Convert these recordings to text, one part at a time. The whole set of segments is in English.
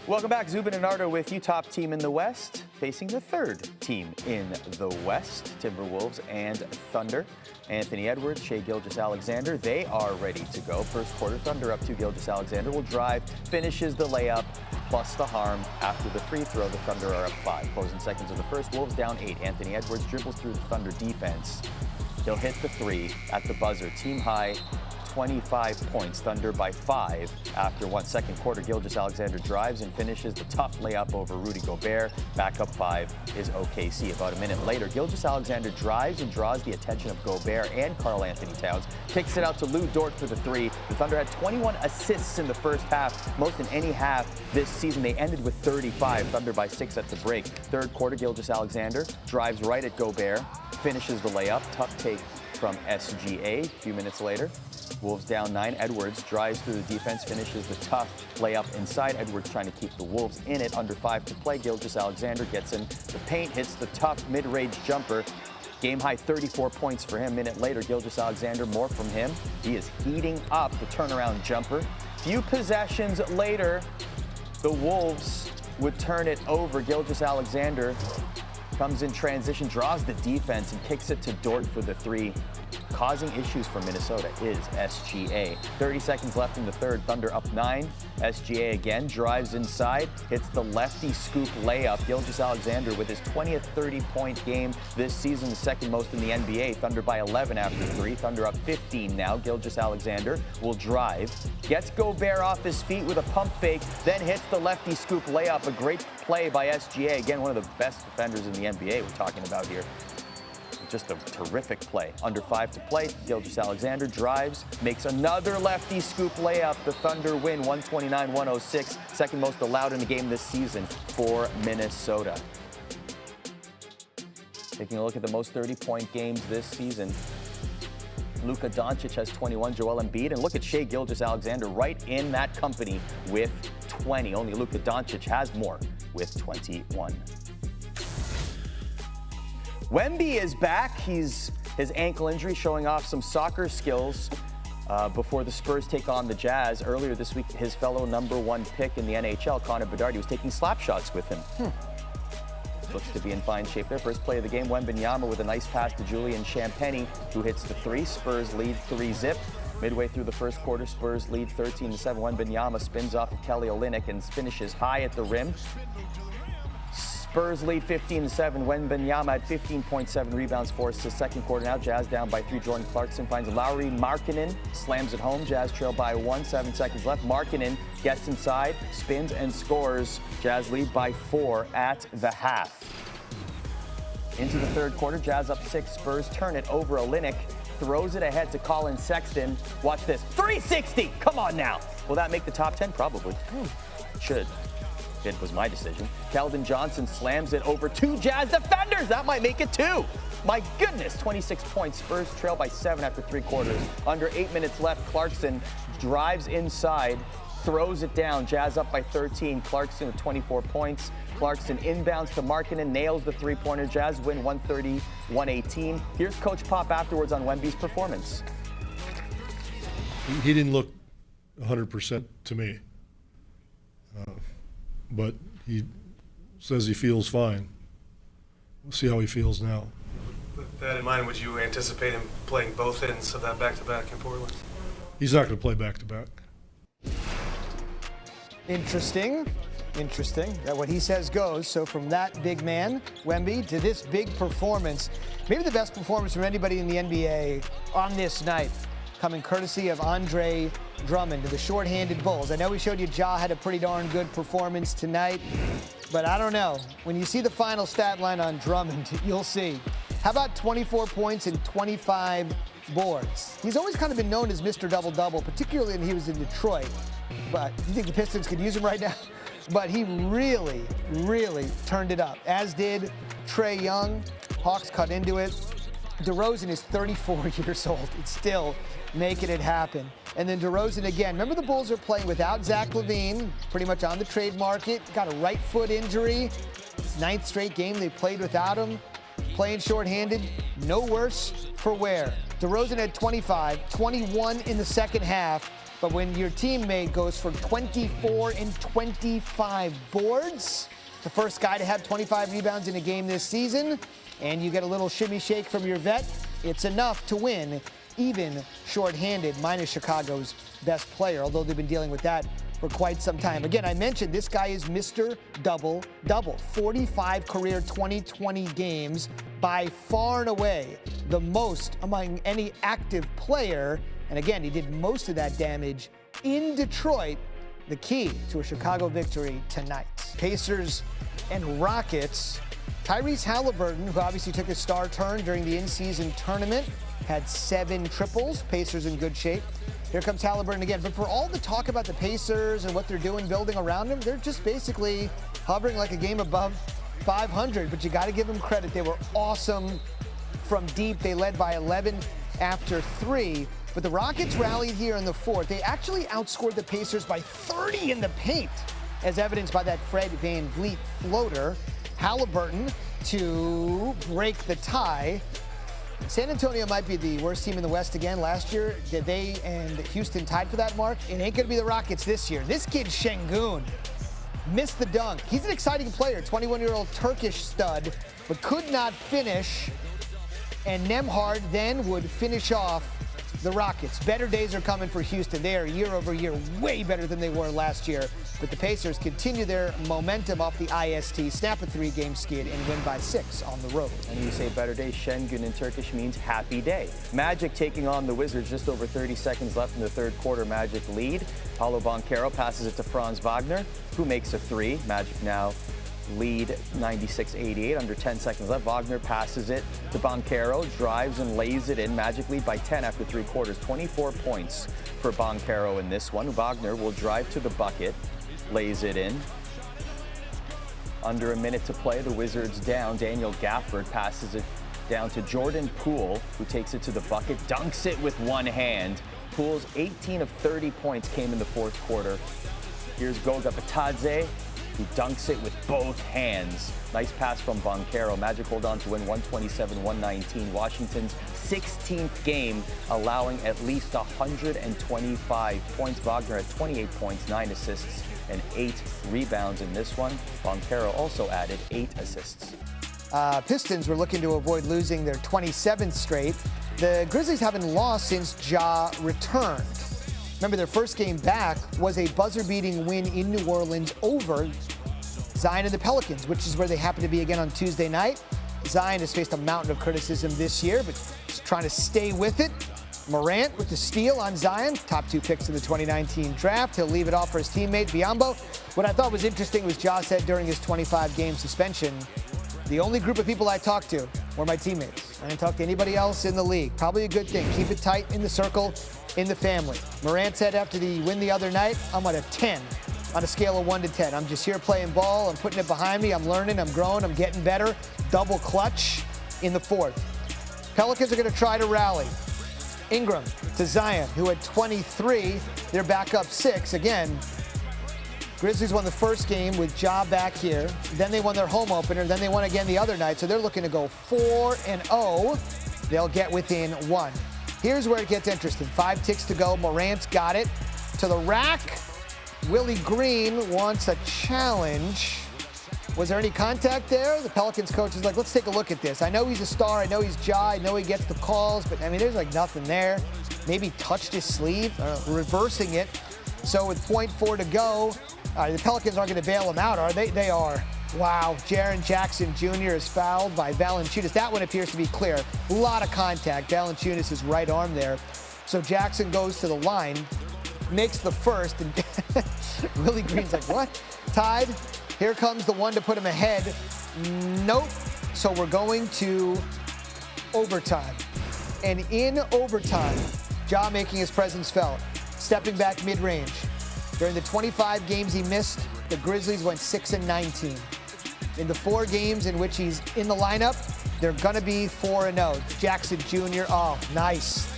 Welcome back. Zubin and Nardo with you. Top team in the West facing the third team in the West, Timberwolves and Thunder. Anthony Edwards, Shai Gilgeous-Alexander, they are ready to go. First quarter, Thunder up 2. Gilgeous-Alexander will drive, finishes the layup, plus the harm. After the free throw, the Thunder are up 5. Closing seconds of the first, Wolves down 8. Anthony Edwards dribbles through the Thunder defense. He'll hit the 3 at the buzzer. Team high 25 points, Thunder by 5 after 1 second quarter. Gilgeous-Alexander drives and finishes the tough layup over Rudy Gobert. Back up 5 is OKC. About a minute later, Gilgeous-Alexander drives and draws the attention of Gobert and Karl Anthony Towns. Kicks it out to Lou Dort for the 3. The Thunder had 21 assists in the first half, most in any half this season. They ended with 35, Thunder by 6 at the break. Third quarter, Gilgeous-Alexander drives right at Gobert, finishes the layup. Tough take from SGA. A few minutes later, Wolves down 9. Edwards drives through the defense, finishes the tough layup inside. Edwards trying to keep the Wolves in it. Under 5 to play. Gilgeous-Alexander gets in the paint, hits the tough mid-range jumper. Game high 34 points for him. Minute later, Gilgeous-Alexander, more from him. He is heating up the turnaround jumper. Few possessions later, the Wolves would turn it over. Gilgeous-Alexander comes in transition, draws the defense, and kicks it to Dort for the 3. Causing issues for Minnesota is SGA. 30 seconds left in the third. Thunder up 9. SGA again drives inside, hits the lefty scoop layup. Gilgeous-Alexander with his 20th 30-point game this season, the second most in the NBA. Thunder by 11 after 3. Thunder up 15 now. Gilgeous-Alexander will drive, gets Gobert off his feet with a pump fake, then hits the lefty scoop layup. A great play by SGA. Again, one of the best defenders in the NBA we're talking about here. Just a terrific play. Under 5 to play, Gilgeous-Alexander drives, makes another lefty scoop layup. The Thunder win 129-106, second most allowed in the game this season for Minnesota. Taking a look at the most 30-point games this season, Luka Doncic has 21, Joel Embiid, and look at Shai Gilgeous-Alexander right in that company with 20. Only Luka Doncic has more with 21. Wemby is back. His ankle injury showing off some soccer skills before the Spurs take on the Jazz. Earlier this week, his fellow #1 pick in the NHL, Connor Bedard, was taking slap shots with him. Looks to be in fine shape there. First play of the game, Wembanyama with a nice pass to Julian Champagnie, who hits the 3. Spurs lead 3-zip. Midway through the first quarter, Spurs lead 13-7. Wembanyama spins off of Kelly Olynyk and finishes high at the rim. Spurs lead 15-7. Wembanyama had 15.7 rebounds for us this second quarter. Now Jazz down by 3. Jordan Clarkson finds Lauri Markkanen, slams it home. Jazz trail by 1. 7 seconds left. Markkanen gets inside, spins and scores. Jazz lead by 4 at the half. Into the third quarter, Jazz up 6. Spurs turn it over. Olynyk throws it ahead to Colin Sexton. Watch this. 360! Come on now. Will that make the top 10? Probably. Should. It was my decision. Keldon Johnson slams it over 2 Jazz defenders. That might make it 2. My goodness, 26 points. Spurs trail by 7 after 3 quarters. Under 8 minutes left, Clarkson drives inside, throws it down. Jazz up by 13. Clarkson with 24 points. Clarkson inbounds to Markkanen, nails the 3-pointer. Jazz win 130-118. Here's Coach Pop afterwards on Wemby's performance. He didn't look 100% to me. But he says he feels fine. We'll see how he feels now. With that in mind, would you anticipate him playing both ends of that back-to-back in Portland? He's not going to play back-to-back. Interesting. That what he says goes. So from that big man, Wemby, to this big performance, maybe the best performance from anybody in the NBA on this night, coming courtesy of Andre Drummond to the shorthanded Bulls. I know we showed you Ja had a pretty darn good performance tonight, but I don't know. When you see the final stat line on Drummond, you'll see. How about 24 points and 25 boards? He's always kind of been known as Mr. Double-Double, particularly when he was in Detroit. But you think the Pistons could use him right now? But he really, really turned it up, as did Trae Young. Hawks cut into it. DeRozan is 34 years old. It's still making it happen. And then DeRozan again. Remember, the Bulls are playing without Zach LaVine, pretty much on the trade market. Got a right foot injury. It's 9th straight game they played without him. Playing shorthanded, no worse for wear. DeRozan had 25, 21 in the second half. But when your teammate goes for 24 and 25 boards, the first guy to have 25 rebounds in a game this season, and you get a little shimmy shake from your vet, it's enough to win, even shorthanded, minus Chicago's best player, although they've been dealing with that for quite some time. Again, I mentioned this guy is Mr. Double-Double. 45 career 2020 games, by far and away the most among any active player. And again, he did most of that damage in Detroit, the key to a Chicago victory tonight. Pacers and Rockets. Tyrese Halliburton, who obviously took a star turn during the in-season tournament, had 7 triples. Pacers in good shape. Here comes Halliburton again. But for all the talk about the Pacers and what they're doing building around them, they're just basically hovering like a game above 500. But you got to give them credit. They were awesome from deep. They led by 11 after 3. But the Rockets rallied here in the fourth. They actually outscored the Pacers by 30 in the paint, as evidenced by that Fred VanVleet floater. Halliburton to break the tie. San Antonio might be the worst team in the West again. Last year, they and Houston tied for that mark. It ain't going to be the Rockets this year. This kid, Şengün, missed the dunk. He's an exciting player, 21-year-old Turkish stud, but could not finish. And Nembhard then would finish off the Rockets. Better days are coming for Houston. They are year over year way better than they were last year. But the Pacers continue their momentum off the IST, snap a 3-game skid, and win by 6 on the road. And you say better day, Şengün in Turkish means happy day. Magic taking on the Wizards, just over 30 seconds left in the third quarter. Magic lead. Paulo Banchero passes it to Franz Wagner, who makes a 3. Magic now lead 96-88, under 10 seconds left. Wagner passes it to Banchero, drives and lays it in. Magic lead by 10 after 3 quarters. 24 points for Banchero in this one. Wagner will drive to the bucket, lays it in. Under a minute to play, the Wizards down. Daniel Gafford passes it down to Jordan Poole, who takes it to the bucket, dunks it with one hand. Poole's 18 of 30 points came in the fourth quarter. Here's Goga Bitadze, who dunks it with both hands. Nice pass from Banchero. Magic hold on to win 127-119. Washington's 16th game, allowing at least 125 points. Wagner at 28 points, 9 assists, and 8 rebounds in this one. Banchero also added 8 assists. Pistons were looking to avoid losing their 27th straight. The Grizzlies haven't lost since Ja returned. Remember, their first game back was a buzzer-beating win in New Orleans over Zion and the Pelicans, which is where they happen to be again on Tuesday night. Zion has faced a mountain of criticism this year, but he's trying to stay with it. Morant with the steal on Zion, top 2 picks in the 2019 draft. He'll leave it off for his teammate, Biyombo. What I thought was interesting was Ja said during his 25-game suspension, the only group of people I talked to were my teammates. I didn't talk to anybody else in the league. Probably a good thing. Keep it tight in the circle, in the family. Morant said after the win the other night, I'm at a 10 on a scale of 1 to 10. I'm just here playing ball. I'm putting it behind me. I'm learning. I'm growing. I'm getting better. Double clutch in the fourth. Pelicans are going to try to rally. Ingram to Zion, who had 23. They're back up 6 again. Grizzlies won the first game with Ja back here. Then they won their home opener. Then they won again the other night. So they're looking to go 4-0. They'll get within 1. Here's where it gets interesting. 5 ticks to go. Morant's got it to the rack. Willie Green wants a challenge. Was there any contact there? The Pelicans coach is like, let's take a look at this. I know he's a star. I know he's Ja. I know he gets the calls. But, I mean, there's like nothing there. Maybe touched his sleeve, reversing it. So with 0.4 to go, the Pelicans aren't going to bail him out, are they? They are. Wow, Jaren Jackson Jr. is fouled by Valanciunas. That one appears to be clear. A lot of contact. Valanciunas' right arm there. So Jackson goes to the line, makes the first, and Willie Green's like, what? Tied. Here comes the one to put him ahead. Nope. So we're going to overtime. And in overtime, Ja making his presence felt, stepping back mid-range. During the 25 games he missed, the Grizzlies went 6-19. In the 4 games in which he's in the lineup, they're going to be 4-0. Jackson Jr., oh, nice.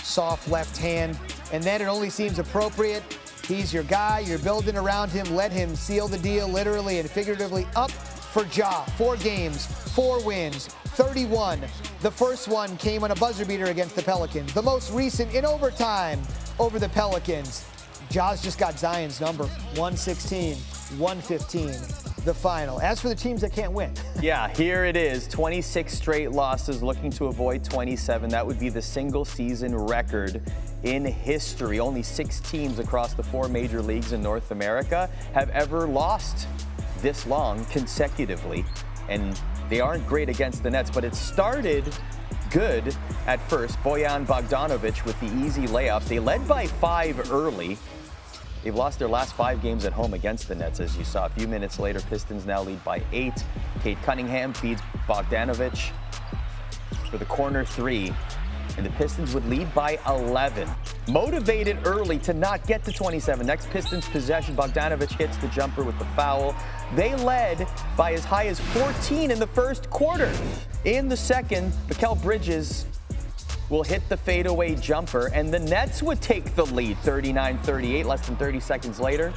Soft left hand. And then it only seems appropriate. He's your guy. You're building around him. Let him seal the deal, literally and figuratively, up for Ja. 4 games, 4 wins, 31. The first one came on a buzzer beater against the Pelicans. The most recent in overtime over the Pelicans. Jazz just got Zion's number, 116, 115, the final. As for the teams that can't win. Yeah, here it is, 26 straight losses, looking to avoid 27. That would be the single season record in history. Only 6 teams across the 4 major leagues in North America have ever lost this long consecutively. And they aren't great against the Nets, but it started good at first. Bojan Bogdanovic with the easy layup. They led by 5 early. They've lost their last 5 games at home against the Nets, as you saw. A few minutes later, Pistons now lead by 8. Cade Cunningham feeds Bogdanovic for the corner 3, and the Pistons would lead by 11. Motivated early to not get to 27. Next Pistons possession, Bogdanovic hits the jumper with the foul. They led by as high as 14 in the first quarter. In the second, Mikal Bridges will hit the fadeaway jumper, and the Nets would take the lead, 39-38, less than 30 seconds later.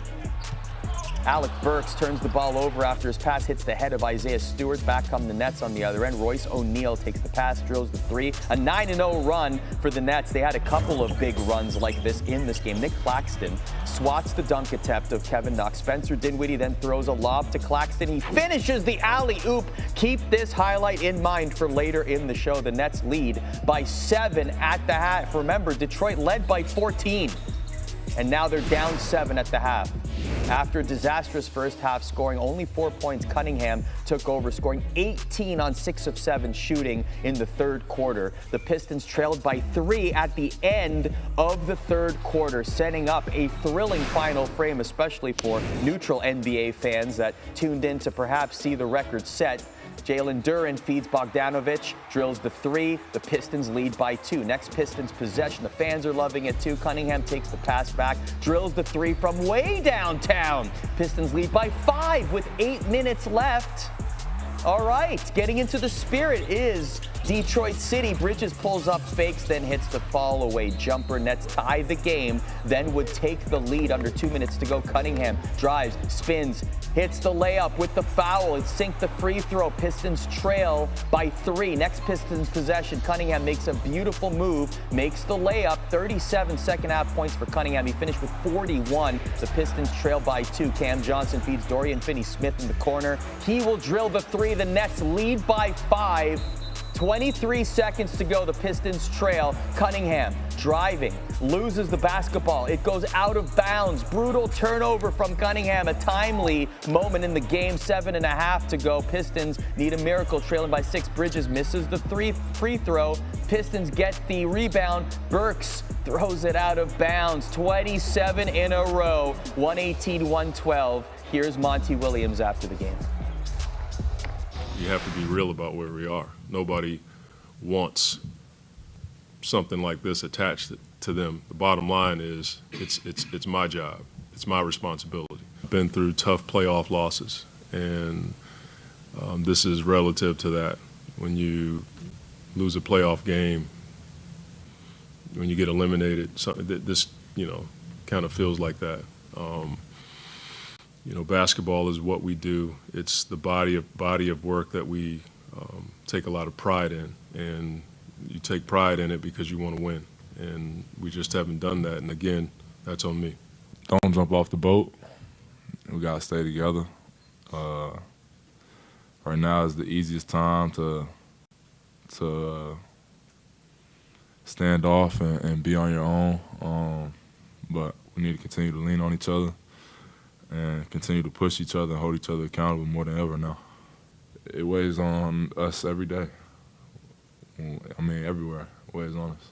Alec Burks turns the ball over after his pass hits the head of Isaiah Stewart. Back come the Nets on the other end. Royce O'Neal takes the pass, drills the 3. A 9-0 run for the Nets. They had a couple of big runs like this in this game. Nick Claxton swats the dunk attempt of Kevin Knox. Spencer Dinwiddie then throws a lob to Claxton. He finishes the alley-oop. Keep this highlight in mind for later in the show. The Nets lead by 7 at the half. Remember, Detroit led by 14. And now they're down 7 at the half. After a disastrous first half, scoring only 4 points, Cunningham took over, scoring 18 on 6 of 7 shooting in the third quarter. The Pistons trailed by 3 at the end of the third quarter, setting up a thrilling final frame, especially for neutral NBA fans that tuned in to perhaps see the record set. Jalen Duren feeds Bogdanovic, drills the 3. The Pistons lead by 2. Next Pistons possession. The fans are loving it too. Cunningham takes the pass back, drills the 3 from way downtown. Pistons lead by 5 with 8 minutes left. All right, getting into the spirit is Detroit City. Bridges pulls up, fakes, then hits the fall away jumper. Nets tie the game, then would take the lead under 2 minutes to go. Cunningham drives, spins, hits the layup with the foul. It sinked the free throw. Pistons trail by 3. Next Pistons possession. Cunningham makes a beautiful move, makes the layup. 37 second half points for Cunningham. He finished with 41. The Pistons trail by 2. Cam Johnson feeds Dorian Finney-Smith in the corner. He will drill the 3. The Nets lead by 5. 23 seconds to go. The Pistons trail. Cunningham driving, loses the basketball. It goes out of bounds. Brutal turnover from Cunningham. A timely moment in the game. 7.5 to go. Pistons need a miracle, trailing by 6. Bridges misses the 3 free throw. Pistons get the rebound. Burks throws it out of bounds. 27 in a row. 118-112. Here's Monty Williams after the game. You have to be real about where we are. Nobody wants something like this attached to them. The bottom line is it's my job. It's my responsibility. I've been through tough playoff losses, and this is relative to that. When you lose a playoff game, when you get eliminated, this kind of feels like that. Basketball is what we do. It's the body of work that we take a lot of pride in, and you take pride in it because you want to win, and we just haven't done that. And again, that's on me. Don't jump off the boat. We gotta stay together. Right now is the easiest time to stand off and be on your own, but we need to continue to lean on each other and continue to push each other and hold each other accountable more than ever now. It weighs on us every day. I mean, everywhere it weighs on us.